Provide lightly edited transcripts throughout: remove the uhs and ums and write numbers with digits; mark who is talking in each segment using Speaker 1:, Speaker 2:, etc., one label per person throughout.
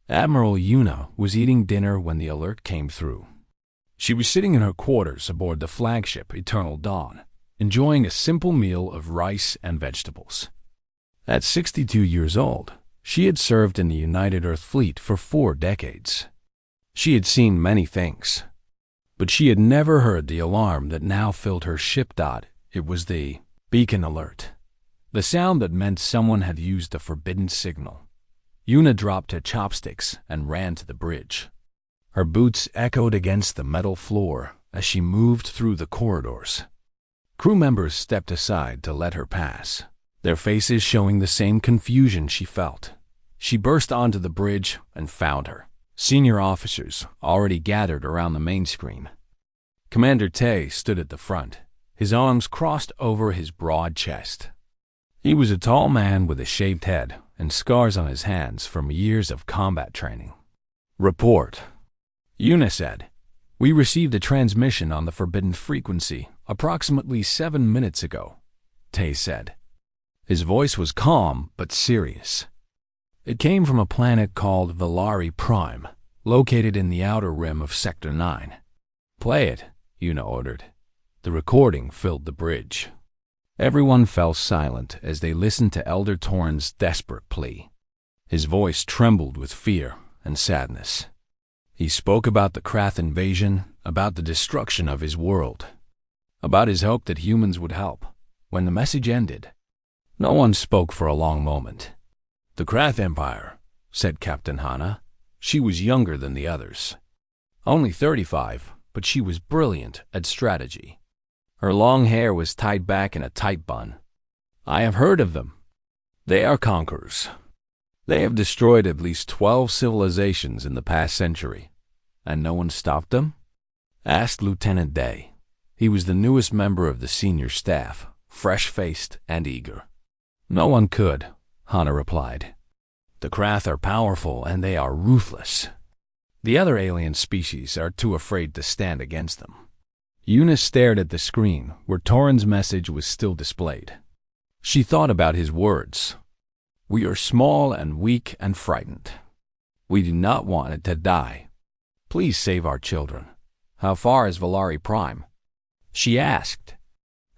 Speaker 1: Admiral Yuna was eating dinner when the alert came through. She was sitting in her quarters aboard the flagship Eternal Dawn, enjoying a simple meal of rice and vegetables. At 62 years old, she had served in the United Earth Fleet for 4 decades. She had seen many things, but she had never heard the alarm that now filled her ship. It was the beacon alert, the sound that meant someone had used a forbidden signal. Yuna dropped her chopsticks and ran to the bridge. Her boots echoed against the metal floor as she moved through the corridors. Crew members stepped aside to let her pass, their faces showing the same confusion she felt. She burst onto the bridge and found her senior officers already gathered around the main screen. Commander Tay stood at the front, his arms crossed over his broad chest. He was a tall man with a shaved head and scars on his hands from years of combat training. "Report," Yuna said. "We received a transmission on the forbidden frequency approximately 7 minutes ago," Tay said. His voice was calm but serious. It came from a planet called Valari Prime, located in the outer rim of Sector 9. "Play it," Yuna ordered. The recording filled the bridge. Everyone fell silent as they listened to Elder Torrens' desperate plea. His voice trembled with fear and sadness. He spoke about the Krath invasion, about the destruction of his world, about his hope that humans would help. When the message ended, no one spoke for a long moment. "The Krath Empire," said Captain Hana. She was younger than the others. Only 35, but she was brilliant at strategy. Her long hair was tied back in a tight bun. "I have heard of them. They are conquerors. They have destroyed at least 12 civilizations in the past century. And no one stopped them?" asked Lieutenant Day. He was the newest member of the senior staff, fresh-faced and eager. "No one could," Hana replied. "The Krath are powerful and they are ruthless. The other alien species are too afraid to stand against them." Yuna stared at the screen where Torrens' message was still displayed. She thought about his words. "We are small and weak and frightened. We do not want it to die. Please save our children. How far is Valari Prime?" she asked.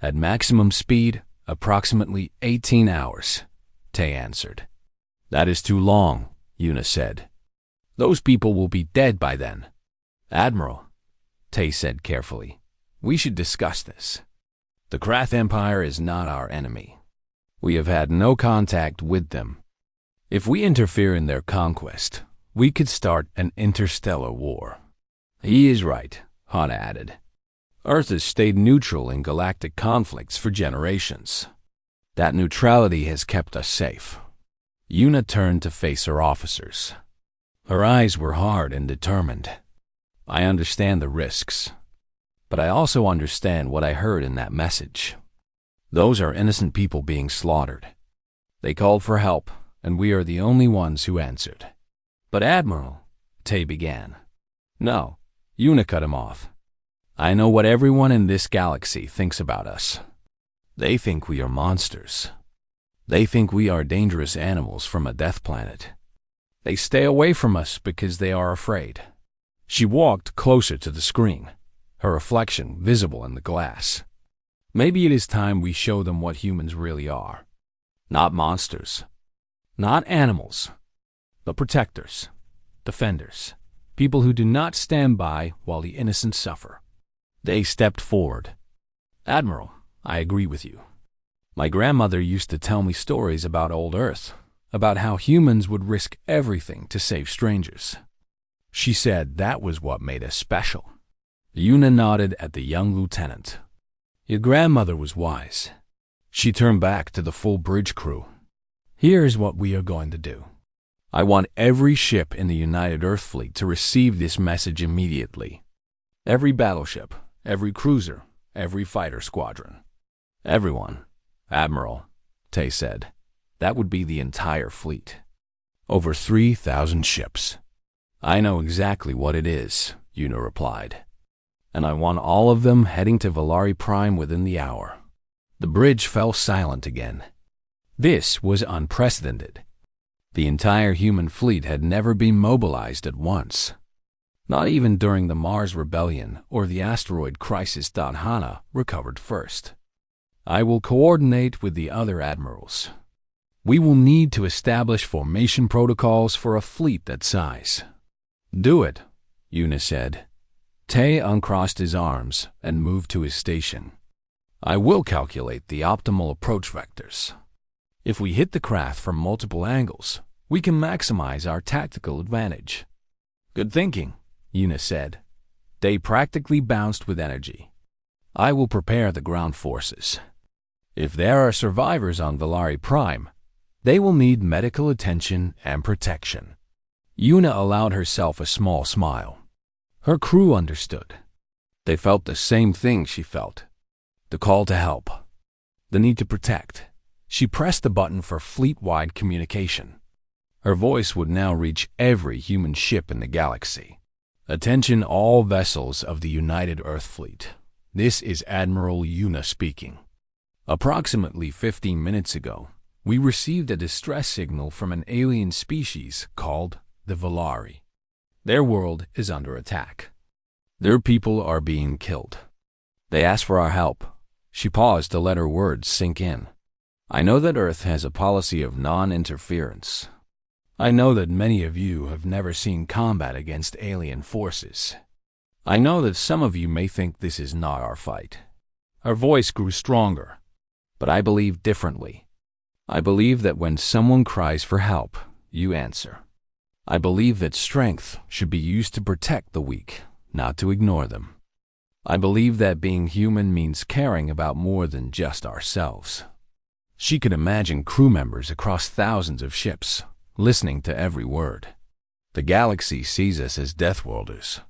Speaker 1: "At maximum speed, approximately 18 hours, Tay answered. "That is too long," Yuna said. "Those people will be dead by then." "Admiral," Tay said carefully, "we should discuss this. The Krath Empire is not our enemy. We have had no contact with them. If we interfere in their conquest, we could start an interstellar war." "He is right," Hana added. "Earth has stayed neutral in galactic conflicts for generations. That neutrality has kept us safe." Yuna turned to face her officers. Her eyes were hard and determined. "I understand the risks, but I also understand what I heard in that message. Those are innocent people being slaughtered. They called for help, and we are the only ones who answered." "But Admiral," Tay began. "No," Yuna cut him off. "I know what everyone in this galaxy thinks about us. They think we are monsters. They think we are dangerous animals from a death planet. They stay away from us because they are afraid." She walked closer to the screen, her reflection visible in the glass. "Maybe it is time we show them what humans really are. Not monsters. Not animals. But protectors. Defenders. People who do not stand by while the innocent suffer." They stepped forward. "Admiral, I agree with you. My grandmother used to tell me stories about old Earth, about how humans would risk everything to save strangers. She said that was what made us special." Yuna nodded at the young lieutenant. "Your grandmother was wise." She turned back to the full bridge crew. "Here's what we are going to do. I want every ship in the United Earth Fleet to receive this message immediately. Every battleship, every cruiser, every fighter squadron. Everyone." "Admiral," Tay said. "That would be the entire fleet. Over 3,000 ships." "I know exactly what it is," Yuna replied. "And I want all of them heading to Valari Prime within the hour." The bridge fell silent again. This was unprecedented. The entire human fleet had never been mobilized at once. Not even during the Mars Rebellion or the asteroid crisis. Hana recovered first. I will coordinate with the other admirals. We will need to establish formation protocols for a fleet that size. Do it, Yuna said. Tay uncrossed his arms and moved to his station. I will calculate the optimal approach vectors. If we hit the craft from multiple angles, we can maximize our tactical advantage. Good thinking, Yuna said. They practically bounced with energy. I will prepare the ground forces. If there are survivors on Valari Prime, they will need medical attention and protection. Yuna allowed herself a small smile. Her crew understood. They felt the same thing she felt. The call to help. The need to protect. She pressed the button for fleet-wide communication. Her voice would now reach every human ship in the galaxy. Attention all vessels of the United Earth Fleet. This is Admiral Yuna speaking. Approximately 15 minutes ago, we received a distress signal from an alien species called the Valari. Their world is under attack. Their people are being killed. They ask for our help. She paused to let her words sink in. I know that Earth has a policy of non-interference. I know that many of you have never seen combat against alien forces. I know that some of you may think this is not our fight. Her voice grew stronger, but I believe differently. I believe that when someone cries for help, you answer. I believe that strength should be used to protect the weak, not to ignore them. I believe that being human means caring about more than just ourselves. She could imagine crew members across thousands of ships, listening to every word. The galaxy sees us as Deathworlders.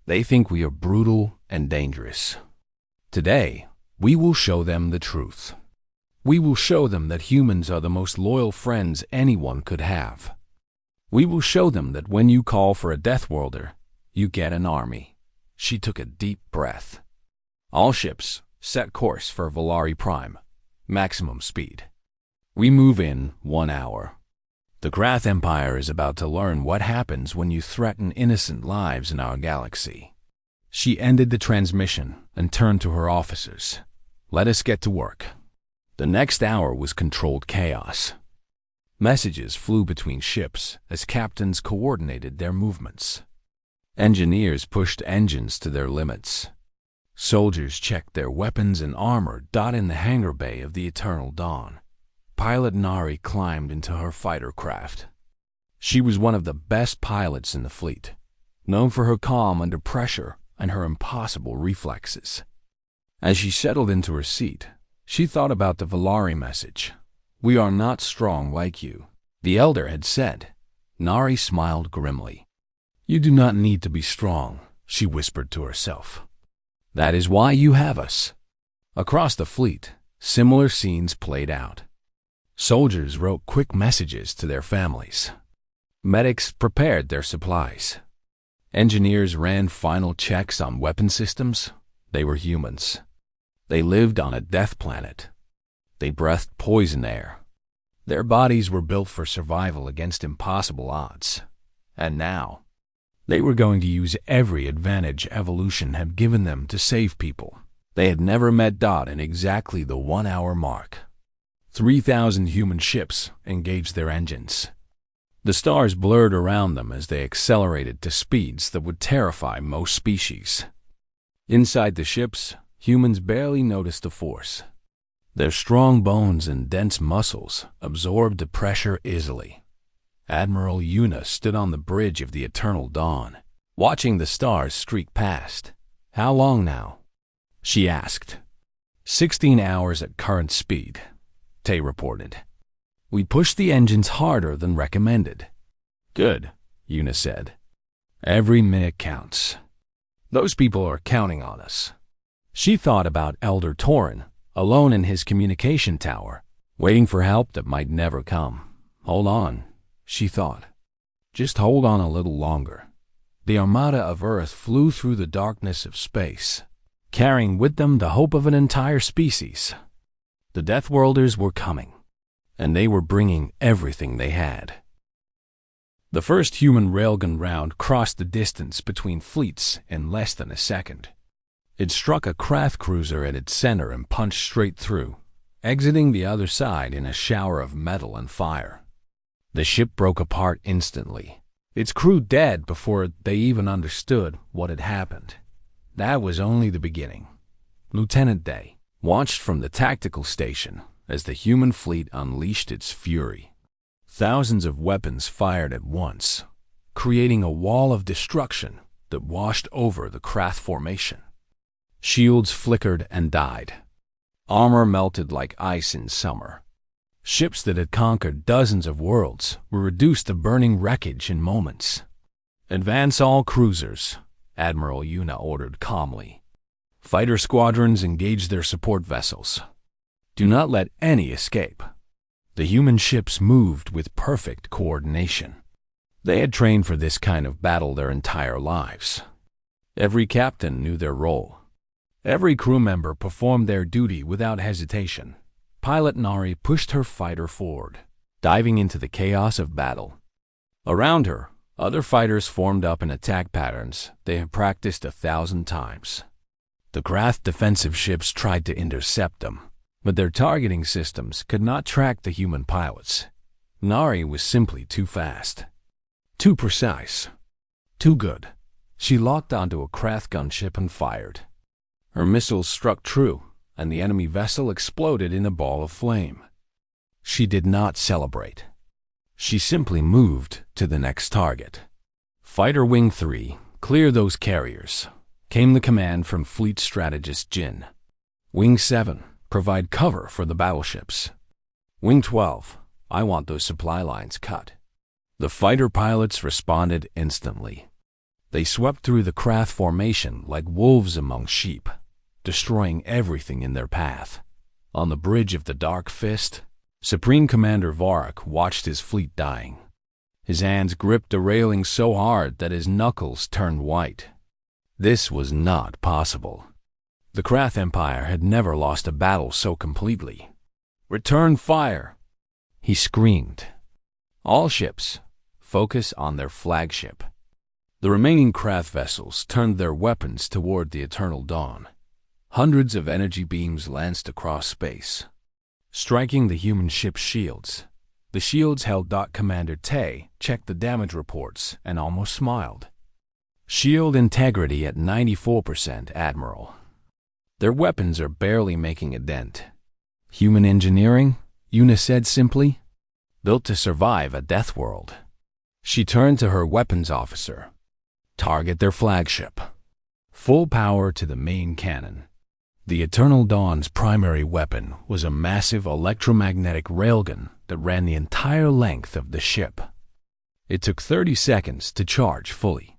Speaker 1: They think we are brutal and dangerous. Today, we will show them the truth. We will show them that humans are the most loyal friends anyone could have. We will show them that when you call for a Deathworlder, you get an army. She took a deep breath. All ships, set course for Valari Prime. Maximum speed. We move in 1 hour. The Krath Empire is about to learn what happens when you threaten innocent lives in our galaxy. She ended the transmission and turned to her officers. Let us get to work. The next hour was controlled chaos. Messages flew between ships as captains coordinated their movements. Engineers pushed engines to their limits. Soldiers checked their weapons and armor in the hangar bay of the Eternal Dawn. Pilot Nari climbed into her fighter craft. She was one of the best pilots in the fleet, known for her calm under pressure and her impossible reflexes. As she settled into her seat, she thought about the Valari message. We are not strong like you, the Elder had said. Nari smiled grimly. You do not need to be strong, she whispered to herself. That is why you have us. Across the fleet, similar scenes played out. Soldiers wrote quick messages to their families. Medics prepared their supplies. Engineers ran final checks on weapon systems. They were humans. They lived on a death planet. They breathed poison air. Their bodies were built for survival against impossible odds. And now, they were going to use every advantage evolution had given them to save people. They had never met in exactly the 1 hour mark. 3,000 human ships engaged their engines. The stars blurred around them as they accelerated to speeds that would terrify most species. Inside the ships, humans barely noticed the force. Their strong bones and dense muscles absorbed the pressure easily. Admiral Yuna stood on the bridge of the Eternal Dawn, watching the stars streak past. How long now? She asked. 16 hours at current speed, Tay reported. We pushed the engines harder than recommended. Good, Yuna said. Every minute counts. Those people are counting on us. She thought about Elder Torin, alone in his communication tower, waiting for help that might never come. Hold on, she thought. Just hold on a little longer. The Armada of Earth flew through the darkness of space, carrying with them the hope of an entire species. The Deathworlders were coming, and they were bringing everything they had. The first human railgun round crossed the distance between fleets in less than a second. It struck a craft cruiser at its center and punched straight through, exiting the other side in a shower of metal and fire. The ship broke apart instantly, its crew dead before they even understood what had happened. That was only the beginning. Lieutenant Day watched from the tactical station as the human fleet unleashed its fury. Thousands of weapons fired at once, creating a wall of destruction that washed over the craft formation. Shields flickered and died. Armor melted like ice in summer. Ships that had conquered dozens of worlds were reduced to burning wreckage in moments. "Advance all cruisers," Admiral Yuna ordered calmly. "Fighter squadrons engage their support vessels. Do not let any escape." The human ships moved with perfect coordination. They had trained for this kind of battle their entire lives. Every captain knew their role. Every crew member performed their duty without hesitation. Pilot Nari pushed her fighter forward, diving into the chaos of battle. Around her, other fighters formed up in attack patterns they had practiced 1,000 times. The craft defensive ships tried to intercept them, but their targeting systems could not track the human pilots. Nari was simply too fast, too precise, too good. She locked onto a craft gunship and fired. Her missiles struck true, and the enemy vessel exploded in a ball of flame. She did not celebrate. She simply moved to the next target. "Fighter Wing 3, clear those carriers," came the command from Fleet Strategist Jin. "Wing 7, provide cover for the battleships. Wing 12, I want those supply lines cut." The fighter pilots responded instantly. They swept through the craft formation like wolves among sheep, destroying everything in their path. On the bridge of the Dark Fist, Supreme Commander Vorak watched his fleet dying. His hands gripped the railing so hard that his knuckles turned white. This was not possible. The Krath Empire had never lost a battle so completely. "Return fire!" he screamed. "All ships, focus on their flagship." The remaining Krath vessels turned their weapons toward the eternal dawn. Hundreds of energy beams lanced across space, striking the human ship's shields. The shields held. Commander Tay checked the damage reports and almost smiled. "Shield integrity at 94%, Admiral. Their weapons are barely making a dent." "Human engineering," Yuna said simply. "Built to survive a death world." She turned to her weapons officer. "Target their flagship. Full power to the main cannon." The Eternal Dawn's primary weapon was a massive electromagnetic railgun that ran the entire length of the ship. It took 30 seconds to charge fully.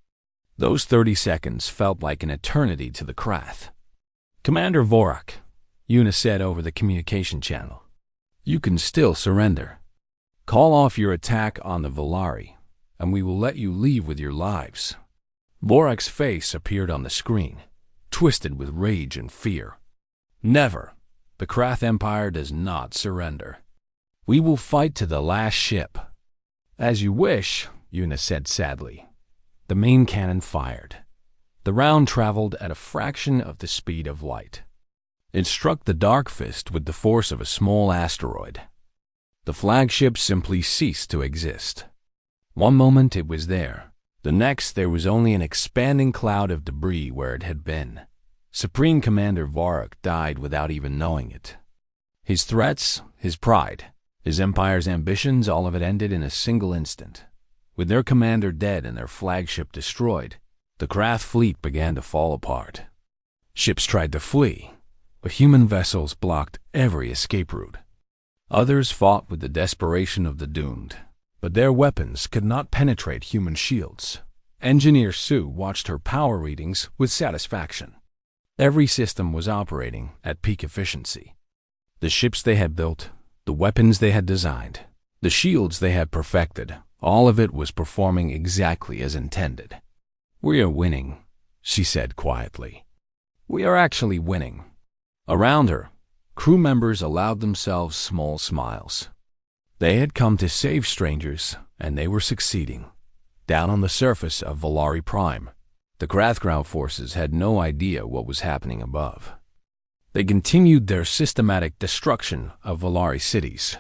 Speaker 1: Those 30 seconds felt like an eternity to the Krath. "Commander Vorak," Yuna said over the communication channel, "you can still surrender. Call off your attack on the Volari, and we will let you leave with your lives." Vorak's face appeared on the screen, twisted with rage and fear. "Never. The Krath Empire does not surrender. We will fight to the last ship." "As you wish," Yuna said sadly. The main cannon fired. The round traveled at a fraction of the speed of light. It struck the Dark Fist with the force of a small asteroid. The flagship simply ceased to exist. One moment it was there. The next there was only an expanding cloud of debris where it had been. Supreme Commander Vorak died without even knowing it. His threats, his pride, his empire's ambitions, all of it ended in a single instant. With their commander dead and their flagship destroyed, the Krath fleet began to fall apart. Ships tried to flee, but human vessels blocked every escape route. Others fought with the desperation of the doomed, but their weapons could not penetrate human shields. Engineer Sue watched her power readings with satisfaction. Every system was operating at peak efficiency. The ships they had built, the weapons they had designed, the shields they had perfected, all of it was performing exactly as intended. "We are winning," she said quietly. "We are actually winning." Around her, crew members allowed themselves small smiles. They had come to save strangers, and they were succeeding. Down on the surface of Valari Prime, the Krath ground forces had no idea what was happening above. They continued their systematic destruction of Valari cities,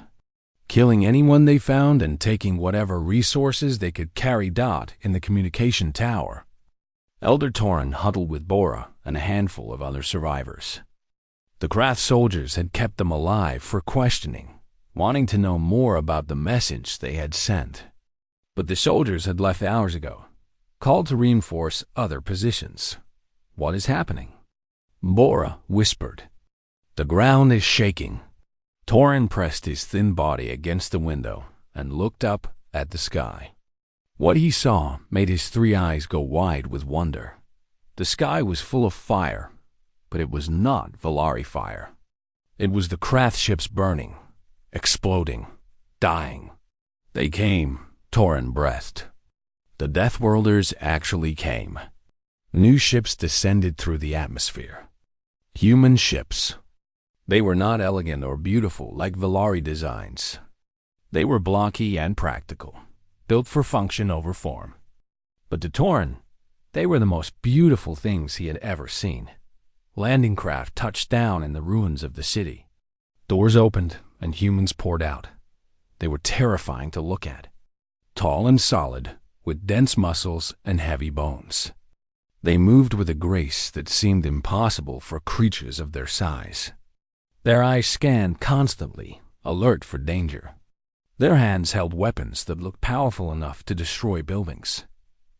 Speaker 1: killing anyone they found and taking whatever resources they could carry. In the communication tower, Elder Torin huddled with Bora and a handful of other survivors. The Krath soldiers had kept them alive for questioning, wanting to know more about the message they had sent. But the soldiers had left hours ago, called to reinforce other positions. What is happening? Bora whispered. The ground is shaking. Torin pressed his thin body against the window and looked up at the sky. What he saw made his 3 eyes go wide with wonder. The sky was full of fire, but it was not Valari fire. It was the Krath ships burning, exploding, dying. They came, Torin breathed. The Deathworlders actually came. New ships descended through the atmosphere. Human ships. They were not elegant or beautiful like Valari designs. They were blocky and practical, built for function over form. But to Torin, they were the most beautiful things he had ever seen. Landing craft touched down in the ruins of the city. Doors opened and humans poured out. They were terrifying to look at. Tall and solid, with dense muscles and heavy bones. They moved with a grace that seemed impossible for creatures of their size. Their eyes scanned constantly, alert for danger. Their hands held weapons that looked powerful enough to destroy buildings.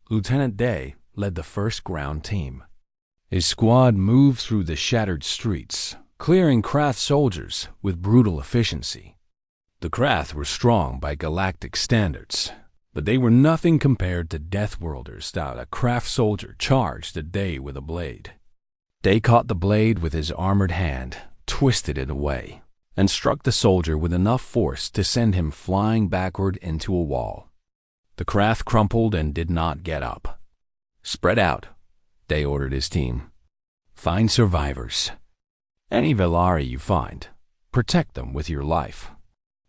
Speaker 1: Lieutenant Day led the first ground team. His squad moved through the shattered streets, clearing Krath soldiers with brutal efficiency. The Krath were strong by galactic standards, but they were nothing compared to Deathworlders that a Krath soldier charged at Day with a blade. Day caught the blade with his armored hand, twisted it away, and struck the soldier with enough force to send him flying backward into a wall. The Krath crumpled and did not get up. Spread out, Day ordered his team. Find survivors. Any Valari you find, protect them with your life.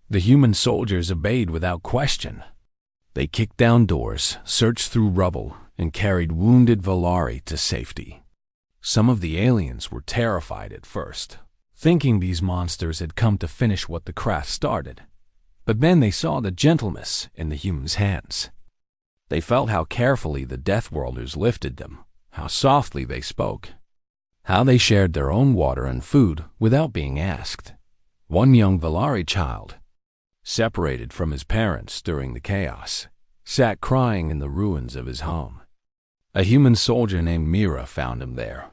Speaker 1: The human soldiers obeyed without question. They kicked down doors, searched through rubble, and carried wounded Valari to safety. Some of the aliens were terrified at first, thinking these monsters had come to finish what the Krath started. But then they saw the gentleness in the humans' hands. They felt how carefully the Deathworlders lifted them, how softly they spoke, how they shared their own water and food without being asked. One young Valari child, separated from his parents during the chaos, sat crying in the ruins of his home. A human soldier named Mira found him there.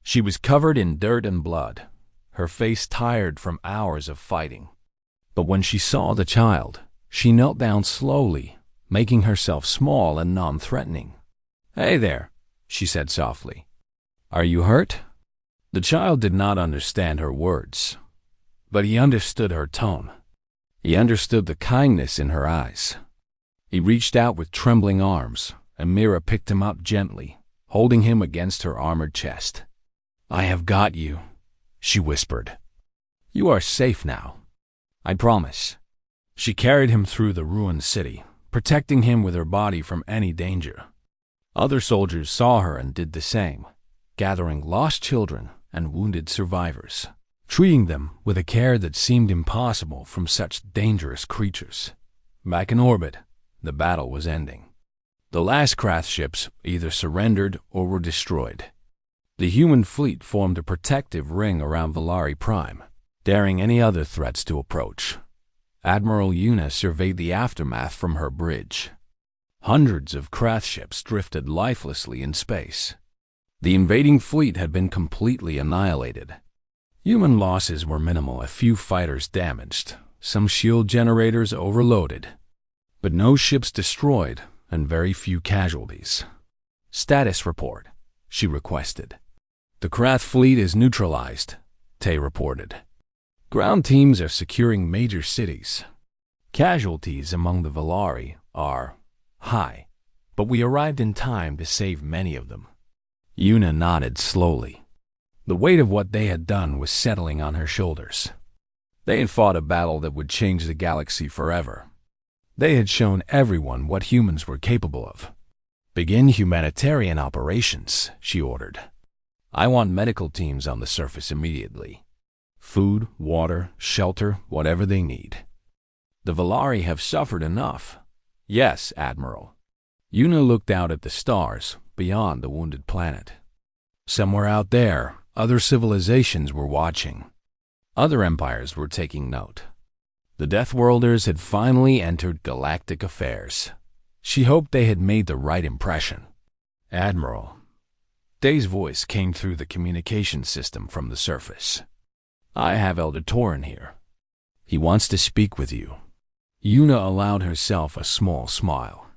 Speaker 1: She was covered in dirt and blood, her face tired from hours of fighting. But when she saw the child, she knelt down slowly, making herself small and non-threatening. "Hey there," she said softly. "Are you hurt?" The child did not understand her words, but he understood her tone. He understood the kindness in her eyes. He reached out with trembling arms, and Mira picked him up gently, holding him against her armored chest. "I have got you," she whispered. "You are safe now. I promise." She carried him through the ruined city, protecting him with her body from any danger. Other soldiers saw her and did the same, gathering lost children and wounded survivors, treating them with a care that seemed impossible from such dangerous creatures. Back in orbit, the battle was ending. The last Krath ships either surrendered or were destroyed. The human fleet formed a protective ring around Valari Prime, daring any other threats to approach. Admiral Yuna surveyed the aftermath from her bridge. Hundreds of Krath ships drifted lifelessly in space. The invading fleet had been completely annihilated. Human losses were minimal, a few fighters damaged, some shield generators overloaded, but no ships destroyed and very few casualties. "Status report," she requested. "The Krath fleet is neutralized," Tay reported. "Ground teams are securing major cities. Casualties among the Valari are high, but we arrived in time to save many of them." Yuna nodded slowly. The weight of what they had done was settling on her shoulders. They had fought a battle that would change the galaxy forever. They had shown everyone what humans were capable of. "Begin humanitarian operations," she ordered. "I want medical teams on the surface immediately. Food, water, shelter, whatever they need. The Valari have suffered enough." "Yes, Admiral." Una looked out at the stars beyond the wounded planet. Somewhere out there, other civilizations were watching. Other empires were taking note. The Deathworlders had finally entered galactic affairs. She hoped they had made the right impression. "Admiral." Day's voice came through the communication system from the surface. "I have Elder Torin here. He wants to speak with you." Una allowed herself a small smile.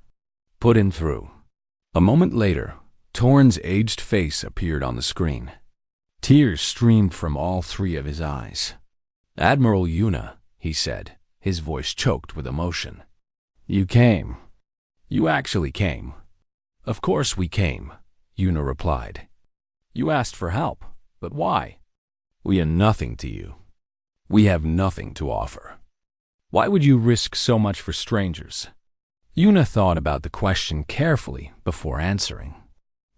Speaker 1: "Put him through." A moment later, Torin's aged face appeared on the screen. Tears streamed from all three of his eyes. "Admiral Una," he said, his voice choked with emotion. "You came. You actually came." "Of course we came," Una replied. "You asked for help, but why? We are nothing to you. We have nothing to offer. Why would you risk so much for strangers?" Una thought about the question carefully before answering.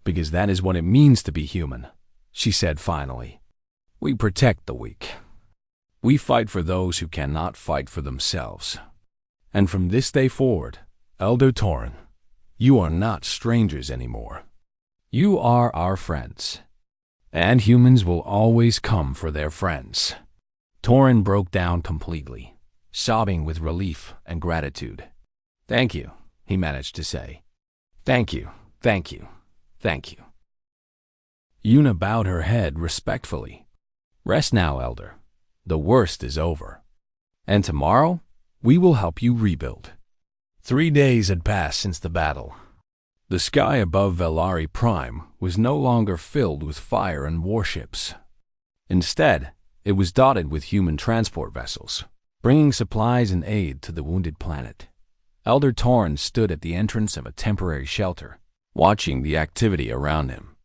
Speaker 1: "Because that is what it means to be human," she said finally. "We protect the weak. We fight for those who cannot fight for themselves. And from this day forward, Elder Torin, you are not strangers anymore. You are our friends. And humans will always come for their friends." Torin broke down completely, sobbing with relief and gratitude. "Thank you," he managed to say. "Thank you, thank you, thank you." Una bowed her head respectfully. "Rest now, Elder. The worst is over. And tomorrow, we will help you rebuild." 3 days had passed since the battle. The sky above Valari Prime was no longer filled with fire and warships. Instead, it was dotted with human transport vessels, bringing supplies and aid to the wounded planet. Elder Torin stood at the entrance of a temporary shelter, watching the activity around him.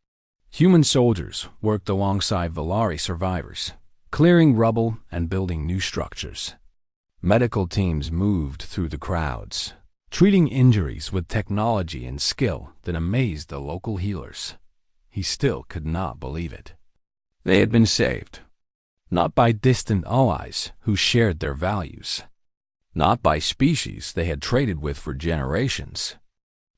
Speaker 1: Human soldiers worked alongside Valari survivors, clearing rubble and building new structures. Medical teams moved through the crowds, treating injuries with technology and skill that amazed the local healers. He still could not believe it. They had been saved, not by distant allies who shared their values, not by species they had traded with for generations,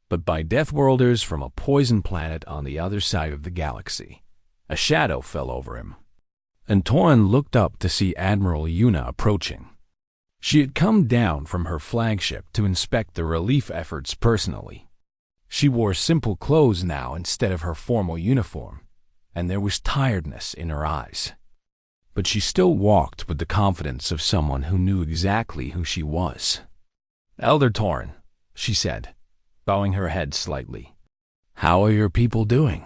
Speaker 1: but by Deathworlders from a poison planet on the other side of the galaxy. A shadow fell over him, and Torin looked up to see Admiral Una approaching. She had come down from her flagship to inspect the relief efforts personally. She wore simple clothes now instead of her formal uniform, and there was tiredness in her eyes. But she still walked with the confidence of someone who knew exactly who she was. "Elder Torin," she said, bowing her head slightly. "How are your people doing?"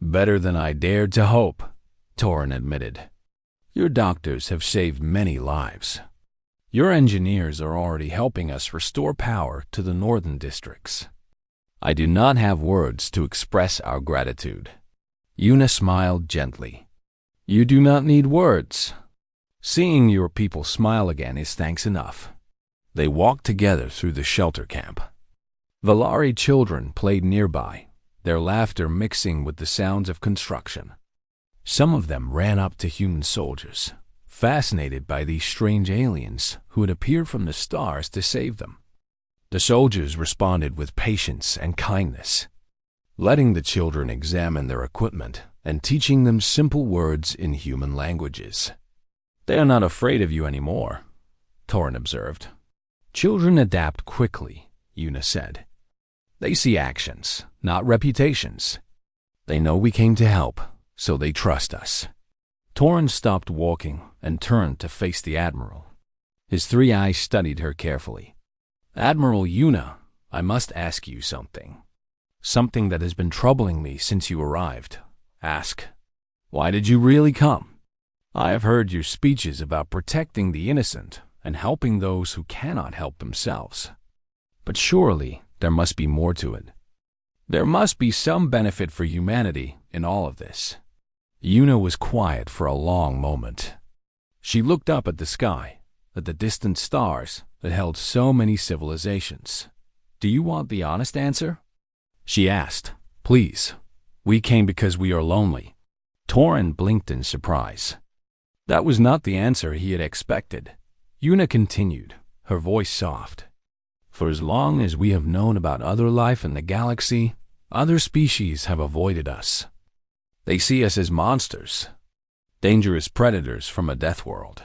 Speaker 1: "Better than I dared to hope," Torin admitted. "Your doctors have saved many lives. Your engineers are already helping us restore power to the northern districts. I do not have words to express our gratitude." Una smiled gently. "You do not need words. Seeing your people smile again is thanks enough." They walked together through the shelter camp. Valari children played nearby, their laughter mixing with the sounds of construction. Some of them ran up to human soldiers, fascinated by these strange aliens who had appeared from the stars to save them. The soldiers responded with patience and kindness, letting the children examine their equipment and teaching them simple words in human languages. "They are not afraid of you anymore," Torin observed. "Children adapt quickly," Una said. "They see actions, not reputations. They know we came to help, so they trust us." Torin stopped walking and turned to face the Admiral. His 3 eyes studied her carefully. "Admiral Una, I must ask you something. Something that has been troubling me since you arrived. Ask, why did you really come? I have heard your speeches about protecting the innocent and helping those who cannot help themselves. But surely there must be more to it. There must be some benefit for humanity in all of this." Una was quiet for a long moment. She looked up at the sky, at the distant stars that held so many civilizations. "Do you want the honest answer?" she asked. "Please. We came because we are lonely." Torin blinked in surprise. That was not the answer he had expected. Yuna continued, her voice soft. "For as long as we have known about other life in the galaxy, other species have avoided us. They see us as monsters, dangerous predators from a death world.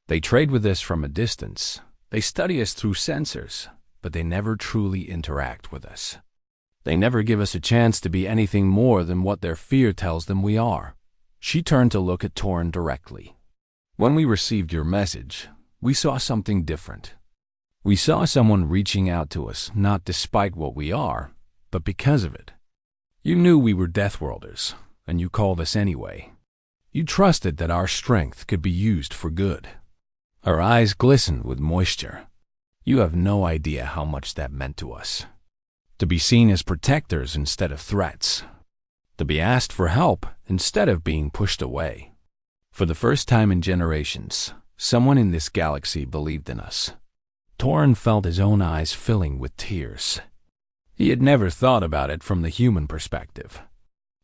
Speaker 1: They trade with us from a distance. They study us through sensors, but they never truly interact with us. They never give us a chance to be anything more than what their fear tells them we are." She turned to look at Torin directly. "When we received your message, we saw something different. We saw someone reaching out to us not despite what we are, but because of it. You knew we were Deathworlders, and you called us anyway. You trusted that our strength could be used for good." Her eyes glistened with moisture. "You have no idea how much that meant to us. To be seen as protectors instead of threats. To be asked for help instead of being pushed away. For the first time in generations, someone in this galaxy believed in us." Torin felt his own eyes filling with tears. He had never thought about it from the human perspective.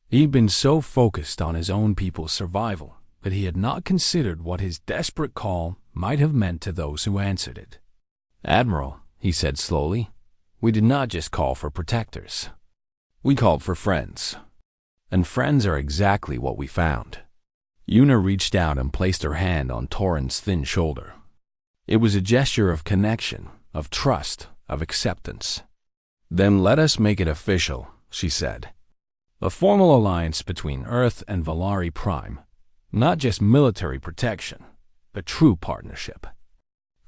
Speaker 1: He'd been so focused on his own people's survival that he had not considered what his desperate call might have meant to those who answered it. "Admiral," he said slowly, "we did not just call for protectors. We called for friends. And friends are exactly what we found." Yuna reached out and placed her hand on Torin's thin shoulder. It was a gesture of connection, of trust, of acceptance. "Then let us make it official," she said. "A formal alliance between Earth and Valari Prime. Not just military protection, but true partnership.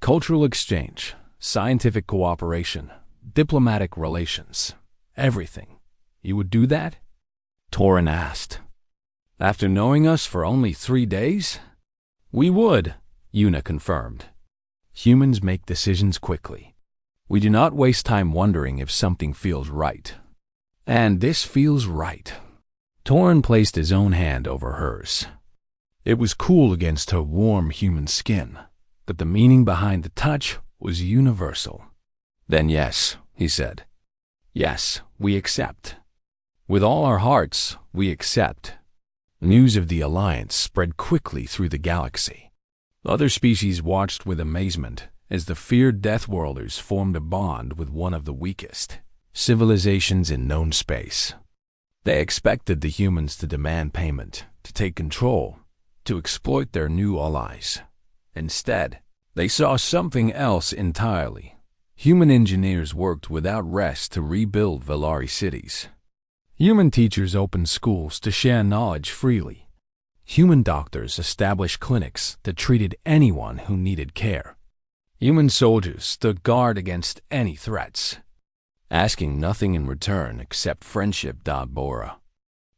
Speaker 1: Cultural exchange, scientific cooperation, diplomatic relations, everything. You would do that?" Torin asked. "After knowing us for only 3 days?" "We would," Yuna confirmed. "Humans make decisions quickly. We do not waste time wondering if something feels right. And this feels right." Torin placed his own hand over hers. It was cool against her warm human skin, but the meaning behind the touch was universal. "Then yes," he said. "Yes, we accept. With all our hearts, we accept." News of the alliance spread quickly through the galaxy. Other species watched with amazement as the feared Deathworlders formed a bond with one of the weakest civilizations in known space. They expected the humans to demand payment, to take control, to exploit their new allies. Instead, they saw something else entirely. Human engineers worked without rest to rebuild Valari cities. Human teachers opened schools to share knowledge freely. Human doctors established clinics that treated anyone who needed care. Human soldiers stood guard against any threats, asking nothing in return except friendship. Bora,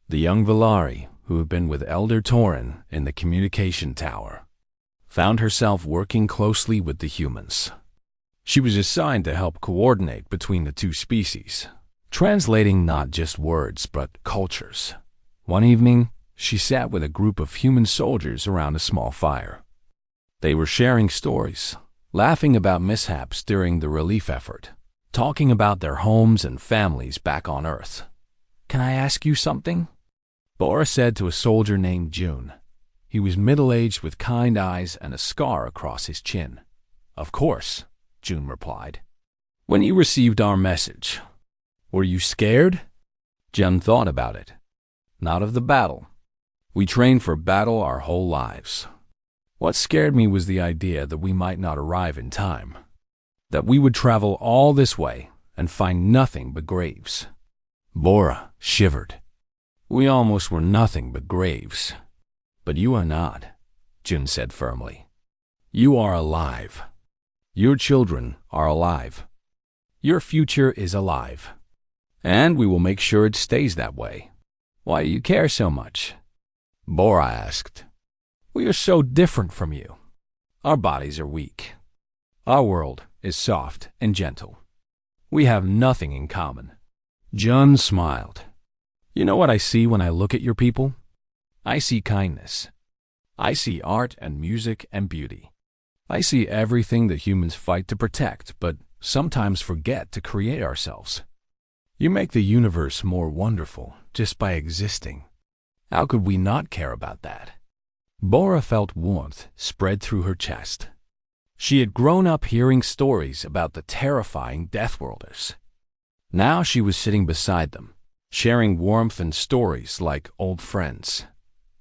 Speaker 1: the young Valari who had been with Elder Torin in the communication tower, found herself working closely with the humans. She was assigned to help coordinate between the two species, translating not just words but cultures. One evening, she sat with a group of human soldiers around a small fire. They were sharing stories, laughing about mishaps during the relief effort, talking about their homes and families back on Earth. "Can I ask you something?" Bora said to a soldier named June. He was middle-aged with kind eyes and a scar across his chin. "Of course," June replied. "When you received our message, were you scared?" June thought about it. "Not of the battle. We trained for battle our whole lives. What scared me was the idea that we might not arrive in time, that we would travel all this way and find nothing but graves." Bora shivered. "We almost were nothing but graves. But you are not," June said firmly. "You are alive. Your children are alive. Your future is alive. And we will make sure it stays that way." "Why do you care so much?" Bora asked. "We are so different from you. Our bodies are weak. Our world is soft and gentle. We have nothing in common." Jun smiled. "You know what I see when I look at your people? I see kindness. I see art and music and beauty. I see everything that humans fight to protect, but sometimes forget to create ourselves. You make the universe more wonderful just by existing. How could we not care about that? Bora felt warmth spread through her chest. She had grown up hearing stories about the terrifying Deathworlders. Now she was sitting beside them, sharing warmth and stories like old friends.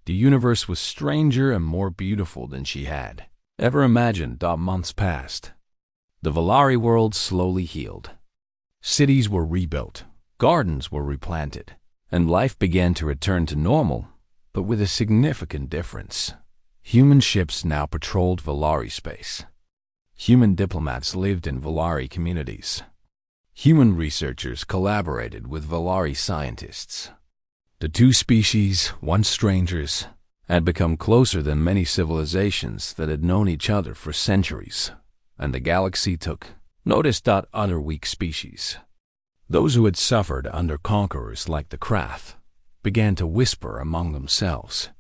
Speaker 1: The universe was stranger and more beautiful than she had ever imagined. Months passed. The Valari world slowly healed. Cities were rebuilt, gardens were replanted, and life began to return to normal, but with a significant difference. Human ships now patrolled Valari space. Human diplomats lived in Valari communities. Human researchers collaborated with Valari scientists. The two species, once strangers, had become closer than many civilizations that had known each other for centuries, and the galaxy took notice. Other weak species, those who had suffered under conquerors like the Krath, began to whisper among themselves.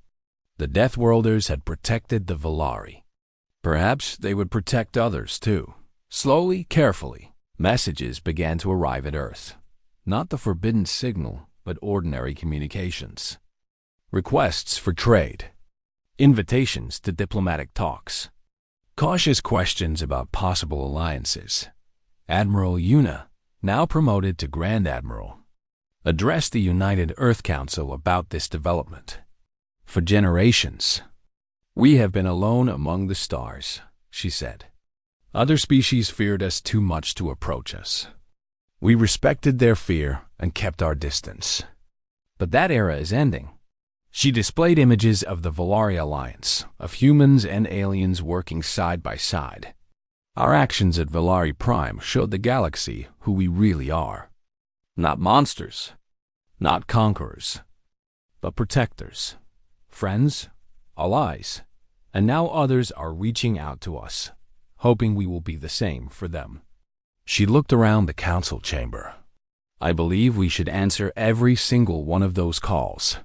Speaker 1: The Deathworlders had protected the Valari. Perhaps they would protect others too. Slowly, carefully, messages began to arrive at Earth. Not the forbidden signal, but ordinary communications. Requests for trade. Invitations to diplomatic talks. Cautious questions about possible alliances. Admiral Yuna, now promoted to Grand Admiral, addressed the United Earth Council about this development. For generations, we have been alone among the stars, she said. Other species feared us too much to approach us. We respected their fear and kept our distance. But that era is ending. She displayed images of the Valari Alliance, of humans and aliens working side by side. Our actions at Valari Prime showed the galaxy who we really are. Not monsters, not conquerors, but protectors, friends, allies, and now others are reaching out to us, hoping we will be the same for them. She looked around the council chamber. I believe we should answer every single one of those calls.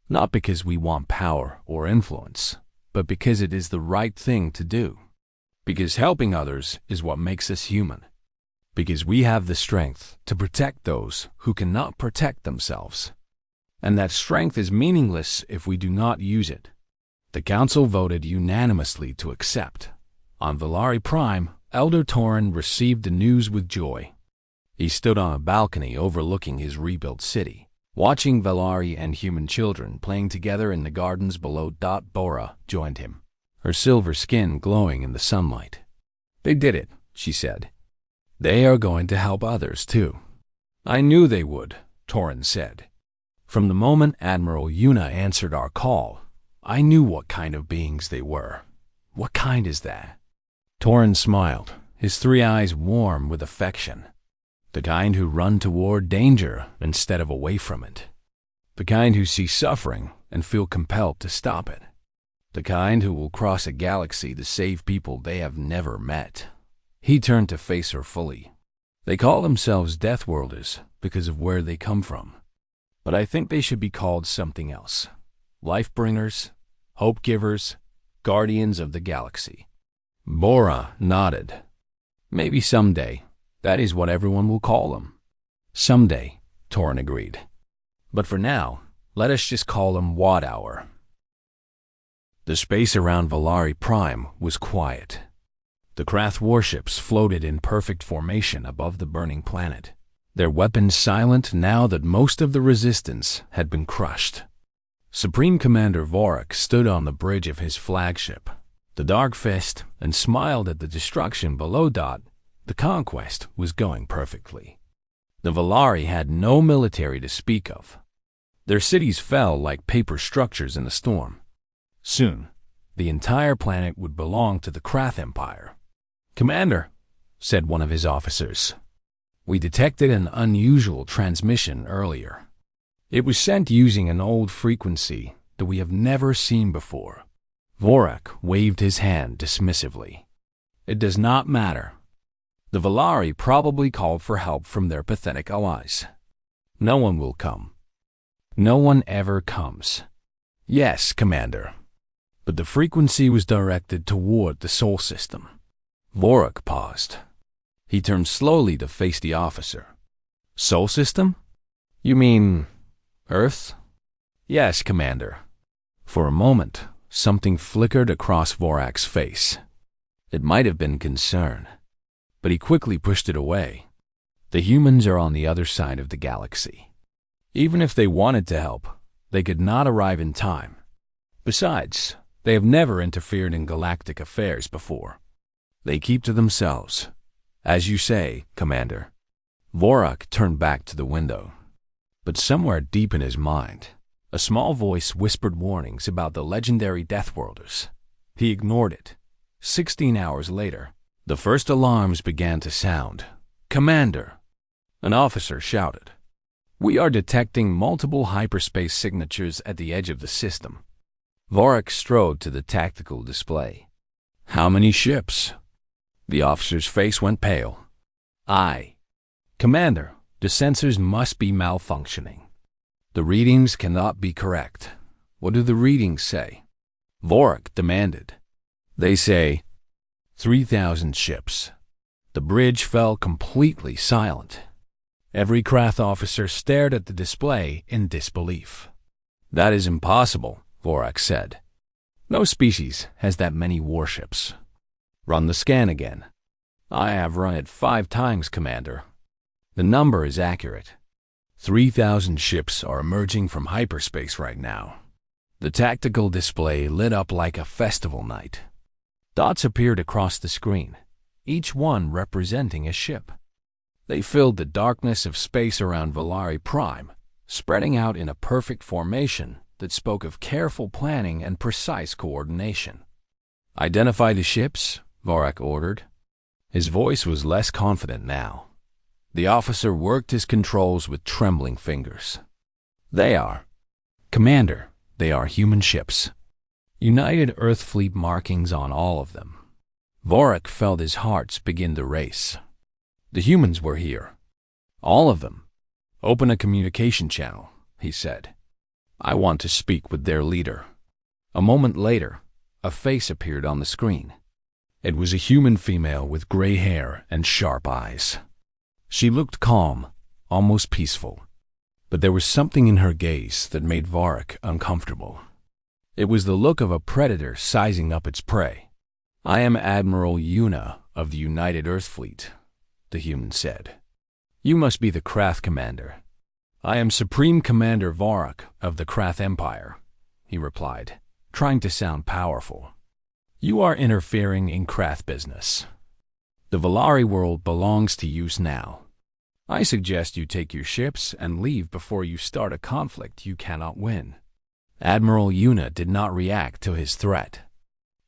Speaker 1: Not because we want power or influence, but because it is the right thing to do. Because helping others is what makes us human. Because we have the strength to protect those who cannot protect themselves. And that strength is meaningless if we do not use it. The council voted unanimously to accept. On Valari Prime, Elder Torin received the news with joy. He stood on a balcony overlooking his rebuilt city, watching Valari and human children playing together in the gardens below. Bora joined him, her silver skin glowing in the sunlight. They did it, she said. They are going to help others too. I knew they would, Torin said. From the moment Admiral Yuna answered our call, I knew what kind of beings they were. What kind is that? Torin smiled, his three eyes warm with affection. The kind who run toward danger instead of away from it. The kind who see suffering and feel compelled to stop it. The kind who will cross a galaxy to save people they have never met. He turned to face her fully. They call themselves Deathworlders because of where they come from. But I think they should be called something else. Life-bringers, hope-givers, guardians of the galaxy. Bora nodded. Maybe someday. That is what everyone will call them. Someday, Torin agreed. But for now, let us just call them Watt Hour. The space around Valari Prime was quiet. The Krath warships floated in perfect formation above the burning planet, their weapons silent now that most of the resistance had been crushed. Supreme Commander Vorak stood on the bridge of his flagship, the Dark Fist, and smiled at the destruction below. The conquest was going perfectly. The Valari had no military to speak of. Their cities fell like paper structures in a storm. Soon, the entire planet would belong to the Krath Empire. Commander, said one of his officers, we detected an unusual transmission earlier. It was sent using an old frequency that we have never seen before. Vorak waved his hand dismissively. It does not matter. The Valari probably called for help from their pathetic allies. No one will come. No one ever comes. Yes, Commander. but the frequency was directed toward the Sol system. Vorak paused. He turned slowly to face the officer. Sol system? You mean Earth? Yes, Commander. For a moment, something flickered across Vorak's face. It might have been concern, but he quickly pushed it away. The humans are on the other side of the galaxy. Even if they wanted to help, they could not arrive in time. Besides, they have never interfered in galactic affairs before. They keep to themselves. As you say, Commander. Vorak turned back to the window. But somewhere deep in his mind, a small voice whispered warnings about the legendary Deathworlders. He ignored it. 16 hours later, the first alarms began to sound. Commander! An officer shouted. We are detecting multiple hyperspace signatures at the edge of the system. Vorak strode to the tactical display. How many ships? The officer's face went pale. Commander, the sensors must be malfunctioning. The readings cannot be correct. What do the readings say? Vorak demanded. They say 3,000 ships. The bridge fell completely silent. Every Krath officer stared at the display in disbelief. That is impossible, Vorak said. No species has that many warships. Run the scan again. I have run it 5 times, Commander. The number is accurate. 3,000 ships are emerging from hyperspace right now. The tactical display lit up like a festival night. Dots appeared across the screen, each one representing a ship. They filled the darkness of space around Valari Prime, spreading out in a perfect formation that spoke of careful planning and precise coordination. Identify the ships, Vorak ordered. His voice was less confident now. The officer worked his controls with trembling fingers. They are. Commander, they are human ships. United Earth Fleet markings on all of them. Vorak felt his heart begin to race. The humans were here. All of them. Open a communication channel, he said. I want to speak with their leader. A moment later, a face appeared on the screen. It was a human female with gray hair and sharp eyes. She looked calm, almost peaceful, but there was something in her gaze that made Vorak uncomfortable. It was the look of a predator sizing up its prey. I am Admiral Yuna of the United Earth Fleet, the human said. You must be the Krath commander. I am Supreme Commander Vorak of the Krath Empire, he replied, trying to sound powerful. You are interfering in Krath business. The Valari world belongs to you now. I suggest you take your ships and leave before you start a conflict you cannot win. Admiral Yuna did not react to his threat.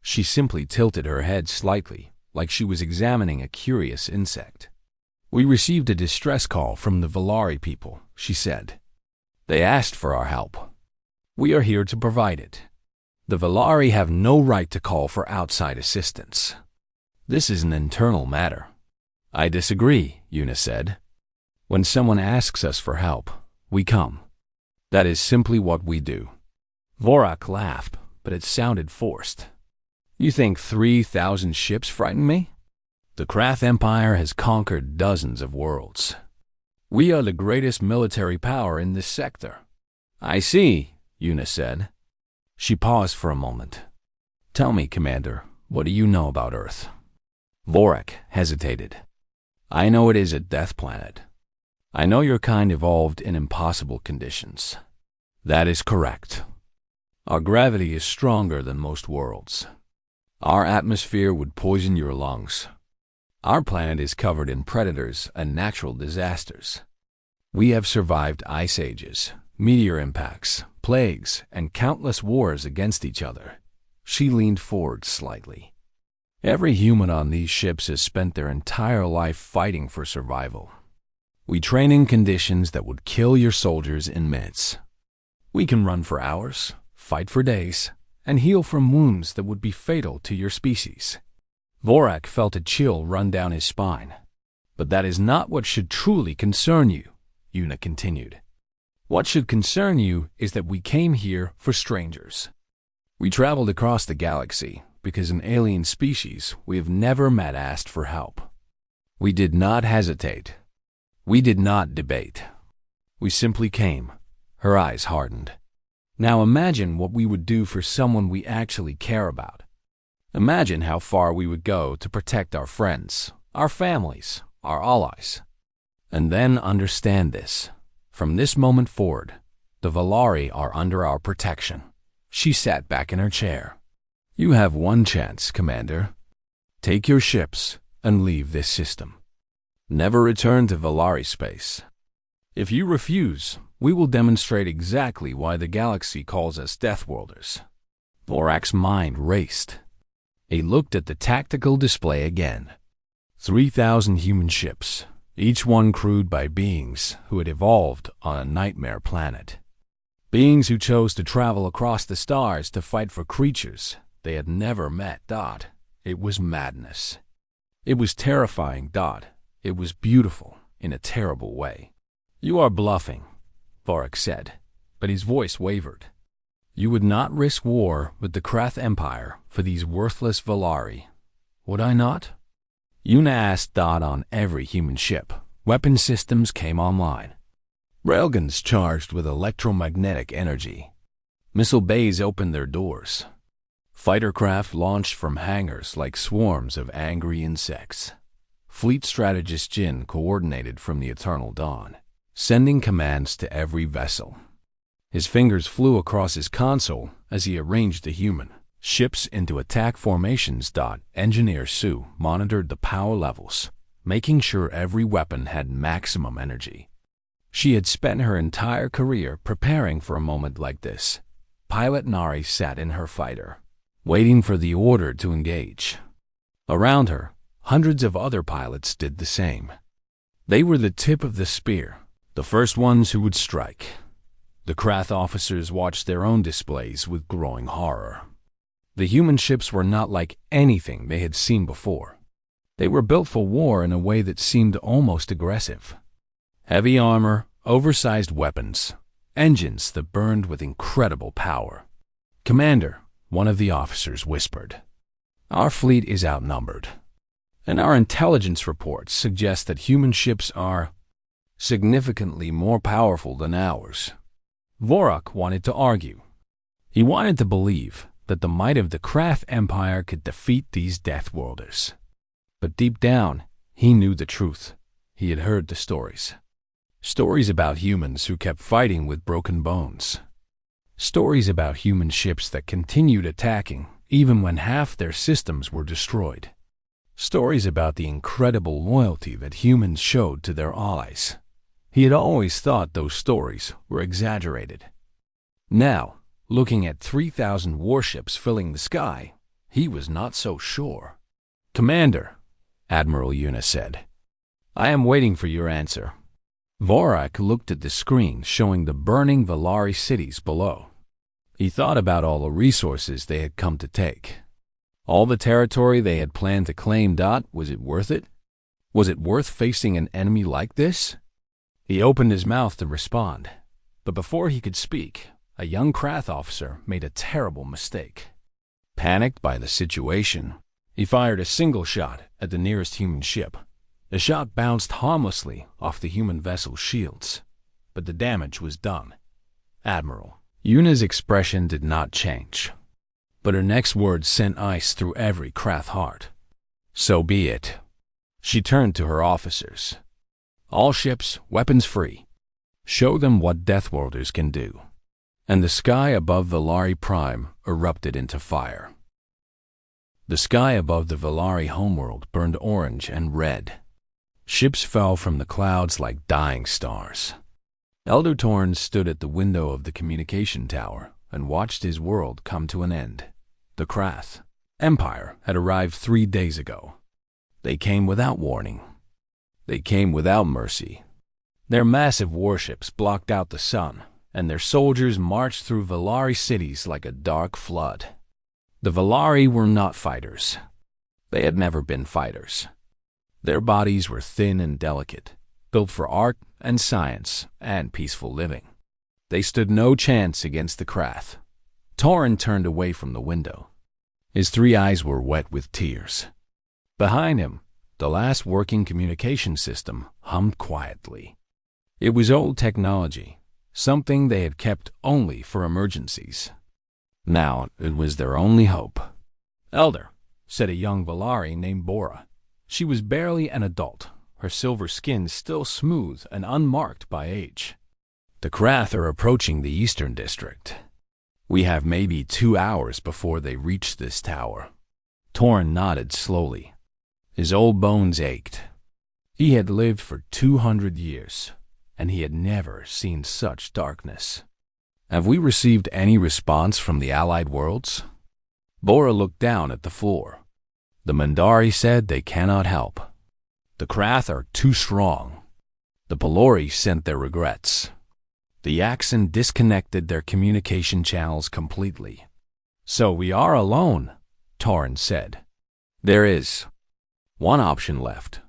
Speaker 1: She simply tilted her head slightly, like she was examining a curious insect. We received a distress call from the Valari people, she said. They asked for our help. We are here to provide it. The Valari have no right to call for outside assistance. This is an internal matter. I disagree, Yuna said. When someone asks us for help, we come. That is simply what we do. Vorak laughed, but it sounded forced. You think 3,000 ships frighten me? The Krath Empire has conquered dozens of worlds. We are the greatest military power in this sector. I see, Yuna said. She paused for a moment. Tell me, Commander, what do you know about Earth? Vorak hesitated. I know it is a death planet. I know your kind evolved in impossible conditions. That is correct. Our gravity is stronger than most worlds. Our atmosphere would poison your lungs. Our planet is covered in predators and natural disasters. We have survived ice ages, meteor impacts, plagues, and countless wars against each other. She leaned forward slightly. Every human on these ships has spent their entire life fighting for survival. We train in conditions that would kill your soldiers in minutes. We can run for hours, fight for days, and heal from wounds that would be fatal to your species. Vorak felt a chill run down his spine. But that is not what should truly concern you, Yuna continued. What should concern you is that we came here for strangers. We traveled across the galaxy because an alien species we have never met asked for help. We did not hesitate. We did not debate. We simply came. Her eyes hardened. Now imagine what we would do for someone we actually care about. Imagine how far we would go to protect our friends, our families, our allies. And then understand this. From this moment forward, the Valari are under our protection. She sat back in her chair. You have one chance, Commander. Take your ships and leave this system. Never return to Valari space. If you refuse, we will demonstrate exactly why the galaxy calls us Deathworlders. Vorak's mind raced. He looked at the tactical display again. 3,000 human ships, each one crewed by beings who had evolved on a nightmare planet. Beings who chose to travel across the stars to fight for creatures they had never met. It was madness. It was terrifying. It was beautiful in a terrible way. You are bluffing, Vorak said, but his voice wavered. You would not risk war with the Krath Empire for these worthless Valari, would I not? Yuna asked. On every human ship, weapon systems came online. Railguns charged with electromagnetic energy. Missile bays opened their doors. Fighter craft launched from hangars like swarms of angry insects. Fleet strategist Jin coordinated from the eternal dawn, sending commands to every vessel. His fingers flew across his console as he arranged the human ships into attack formations. Engineer Sue monitored the power levels, making sure every weapon had maximum energy. She had spent her entire career preparing for a moment like this. Pilot Nari sat in her fighter, waiting for the order to engage. Around her, hundreds of other pilots did the same. They were the tip of the spear, the first ones who would strike. The Krath officers watched their own displays with growing horror. The human ships were not like anything they had seen before. They were built for war in a way that seemed almost aggressive. Heavy armor, oversized weapons, engines that burned with incredible power. Commander, one of the officers whispered, our fleet is outnumbered, and our intelligence reports suggest that human ships are significantly more powerful than ours. Vorak wanted to argue. He wanted to believe that the might of the Krath Empire could defeat these Deathworlders. But deep down, he knew the truth. He had heard the stories. Stories about humans who kept fighting with broken bones. Stories about human ships that continued attacking even when half their systems were destroyed. Stories about the incredible loyalty that humans showed to their allies. He had always thought those stories were exaggerated. Now, looking at 3,000 warships filling the sky, he was not so sure. Commander, Admiral Yuna said, I am waiting for your answer. Vorak looked at the screen showing the burning Valari cities below. He thought about all the resources they had come to take. All the territory they had planned to claim. Was it worth it? Was it worth facing an enemy like this? He opened his mouth to respond, but before he could speak, a young Krath officer made a terrible mistake. Panicked by the situation, he fired a single shot at the nearest human ship. The shot bounced harmlessly off the human vessel's shields, but the damage was done. Admiral, Yuna's expression did not change, but her next words sent ice through every Krath heart. So be it. She turned to her officers. All ships, weapons free. Show them what Deathworlders can do. And the sky above Valari Prime erupted into fire. The sky above the Valari homeworld burned orange and red. Ships fell from the clouds like dying stars. Elder Torn stood at the window of the communication tower and watched his world come to an end. The Krath Empire had arrived 3 days ago. They came without warning. They came without mercy. Their massive warships blocked out the sun, and their soldiers marched through Valari cities like a dark flood. The Valari were not fighters. They had never been fighters. Their bodies were thin and delicate, built for art and science and peaceful living. They stood no chance against the Krath. Torin turned away from the window. His 3 eyes were wet with tears. Behind him, the last working communication system hummed quietly. It was old technology, something they had kept only for emergencies. Now it was their only hope. "Elder," said a young Valari named Bora. She was barely an adult, her silver skin still smooth and unmarked by age. "The Krath are approaching the Eastern District. We have maybe 2 hours before they reach this tower." Torin nodded slowly. His old bones ached. He had lived for 200 years, and he had never seen such darkness. "Have we received any response from the Allied worlds?" Bora looked down at the floor. "The Mandari said they cannot help. The Krath are too strong. The Pelori sent their regrets. The Yaxan disconnected their communication channels completely." "So we are alone," Torin said. "There is one option left,"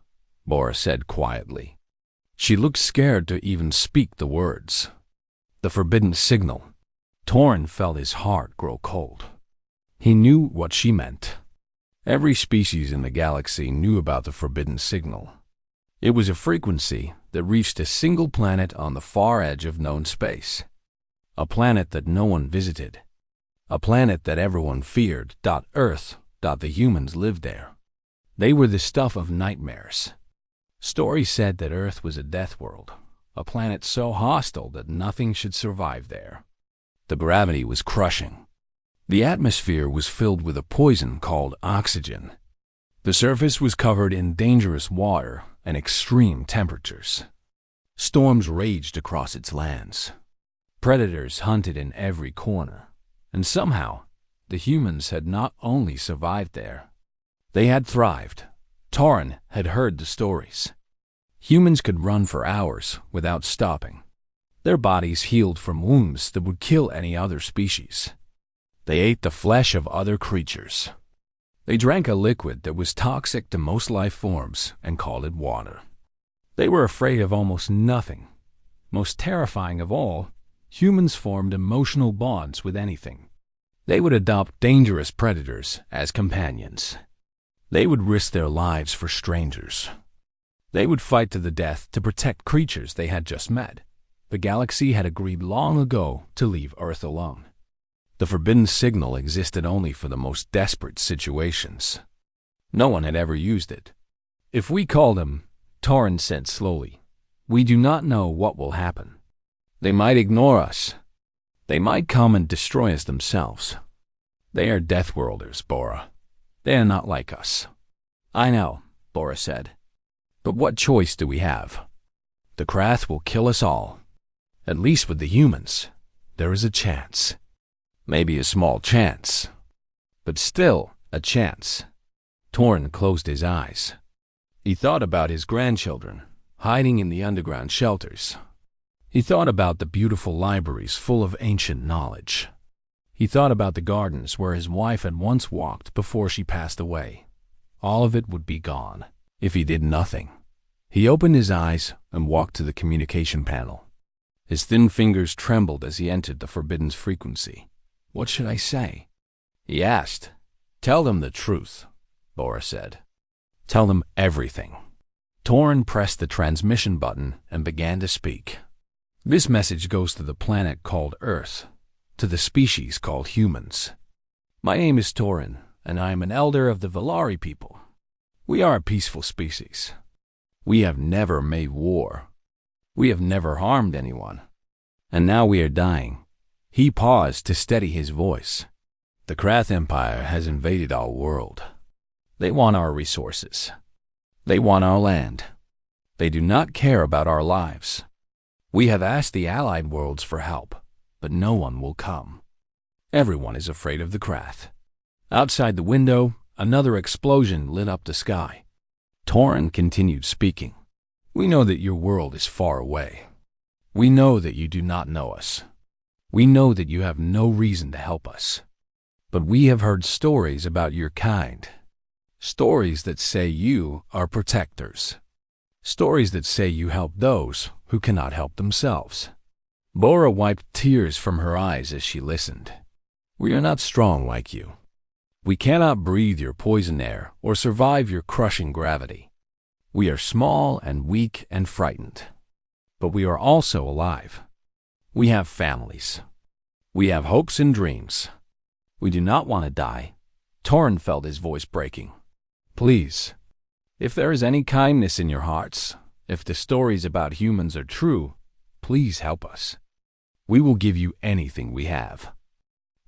Speaker 1: Bora said quietly. She looked scared to even speak the words. "The forbidden signal." Torin felt his heart grow cold. He knew what she meant. Every species in the galaxy knew about the forbidden signal. It was a frequency that reached a single planet on the far edge of known space. A planet that no one visited. A planet that everyone feared. Earth. The humans lived there. They were the stuff of nightmares. Story said that Earth was a death world, a planet so hostile that nothing should survive there. The gravity was crushing. The atmosphere was filled with a poison called oxygen. The surface was covered in dangerous water and extreme temperatures. Storms raged across its lands. Predators hunted in every corner, and somehow the humans had not only survived there, they had thrived. Torin had heard the stories. Humans could run for hours without stopping. Their bodies healed from wounds that would kill any other species. They ate the flesh of other creatures. They drank a liquid that was toxic to most life forms and called it water. They were afraid of almost nothing. Most terrifying of all, humans formed emotional bonds with anything. They would adopt dangerous predators as companions. They would risk their lives for strangers. They would fight to the death to protect creatures they had just met. The galaxy had agreed long ago to leave Earth alone. The forbidden signal existed only for the most desperate situations. No one had ever used it. "If we call them," Torin said slowly, "we do not know what will happen. They might ignore us. They might come and destroy us themselves. They are Deathworlders, Bora. They are not like us." "I know," Bora said. "But what choice do we have? The Krath will kill us all. At least with the humans, there is a chance. Maybe a small chance, but still a chance." Torin closed his eyes. He thought about his grandchildren, hiding in the underground shelters. He thought about the beautiful libraries full of ancient knowledge. He thought about the gardens where his wife had once walked before she passed away. All of it would be gone if he did nothing. He opened his eyes and walked to the communication panel. His thin fingers trembled as he entered the forbidden frequency. "What should I say?" he asked. "Tell them the truth," Bora said. "Tell them everything." Torin pressed the transmission button and began to speak. "This message goes to the planet called Earth, to the species called humans. My name is Torin, and I am an elder of the Valari people. We are a peaceful species. We have never made war. We have never harmed anyone. And now we are dying." He paused to steady his voice. "The Krath Empire has invaded our world. They want our resources. They want our land. They do not care about our lives. We have asked the Allied worlds for help, but no one will come. Everyone is afraid of the Krath." Outside the window, another explosion lit up the sky. Torin continued speaking. "We know that your world is far away. We know that you do not know us. We know that you have no reason to help us. But we have heard stories about your kind. Stories that say you are protectors. Stories that say you help those who cannot help themselves." Bora wiped tears from her eyes as she listened. We are not strong like you. We cannot breathe your poison air or survive your crushing gravity. We are small and weak and frightened. But we are also alive. We have families. We have hopes and dreams. We do not want to die. Torin felt his voice breaking. Please, if there is any kindness in your hearts, if the stories about humans are true, please help us. We will give you anything we have.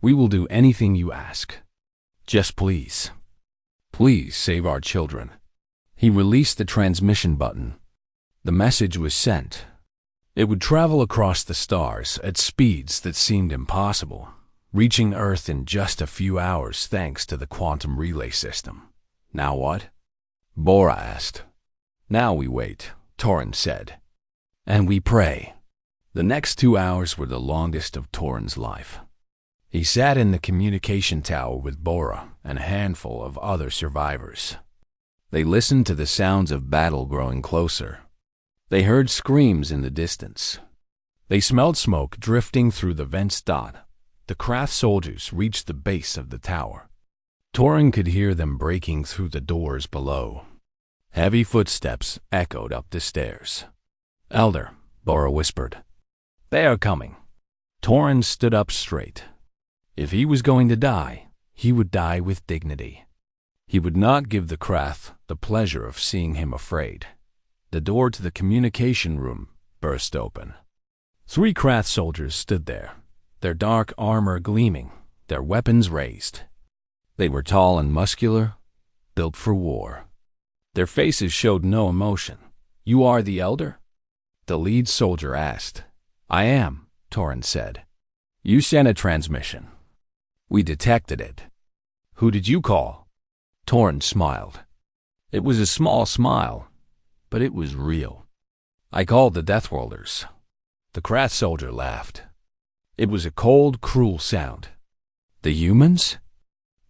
Speaker 1: We will do anything you ask. Just please. Please save our children. He released the transmission button. The message was sent. It would travel across the stars at speeds that seemed impossible, reaching Earth in just a few hours thanks to the quantum relay system. Now what? Bora asked. Now we wait, Torin said. And we pray. The next 2 hours were the longest of Torin's life. He sat in the communication tower with Bora and a handful of other survivors. They listened to the sounds of battle growing closer. They heard screams in the distance. They smelled smoke drifting through the vents. The Krath soldiers reached the base of the tower. Torin could hear them breaking through the doors below. Heavy footsteps echoed up the stairs. Elder, Bora whispered. They are coming. Torin stood up straight. If he was going to die, he would die with dignity. He would not give the Krath the pleasure of seeing him afraid. The door to the communication room burst open. 3 Krath soldiers stood there, their dark armor gleaming, their weapons raised. They were tall and muscular, built for war. Their faces showed no emotion. You are the Elder? The lead soldier asked. I am, Torin said. You sent a transmission. We detected it. Who did you call? Torin smiled. It was a small smile, but it was real. I called the Deathworlders. The Krath soldier laughed. It was a cold, cruel sound. The humans?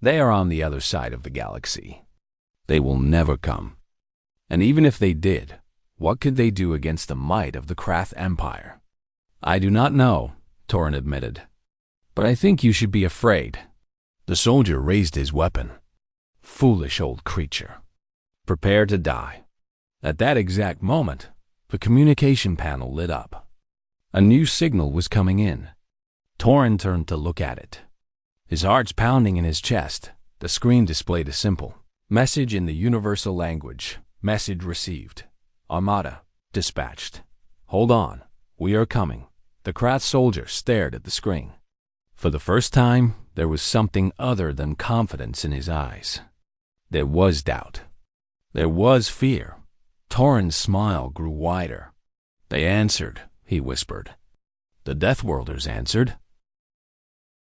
Speaker 1: They are on the other side of the galaxy. They will never come. And even if they did, what could they do against the might of the Krath Empire? I do not know, Torin admitted. But I think you should be afraid. The soldier raised his weapon. Foolish old creature. Prepare to die. At that exact moment, the communication panel lit up. A new signal was coming in. Torin turned to look at it. His heart's pounding in his chest. The screen displayed a simple message in the universal language. Message received. Armada, dispatched. Hold on, we are coming. The Krath soldier stared at the screen. For the first time, there was something other than confidence in his eyes. There was doubt. There was fear. Torin's smile grew wider. They answered, he whispered. The Deathworlders answered.